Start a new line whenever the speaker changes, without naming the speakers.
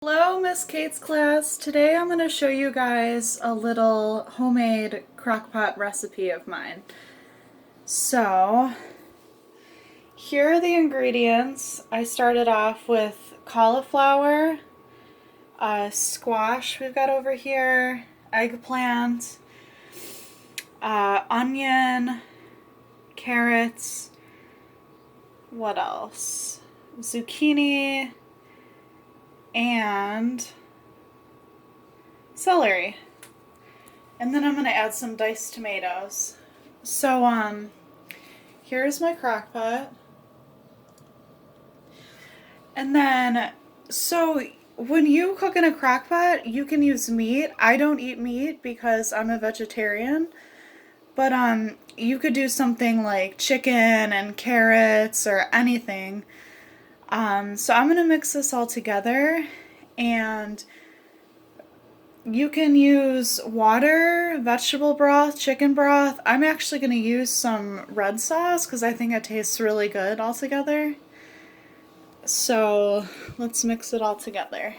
Hello, Miss Kate's class. Today I'm going to show you guys a little homemade crock pot recipe of mine. So, here are the ingredients. I started off with cauliflower, squash we've got over here, eggplant, onion, carrots, what else? Zucchini, and celery. And then I'm going to add some diced tomatoes. So, here's my crock pot. And then, so when you cook in a crock pot, you can use meat. I don't eat meat because I'm a vegetarian. But, you could do something like chicken and carrots or anything. So I'm going to mix this all together, and you can use water, vegetable broth, chicken broth. I'm actually going to use some red sauce because I think it tastes really good all together. So let's mix it all together.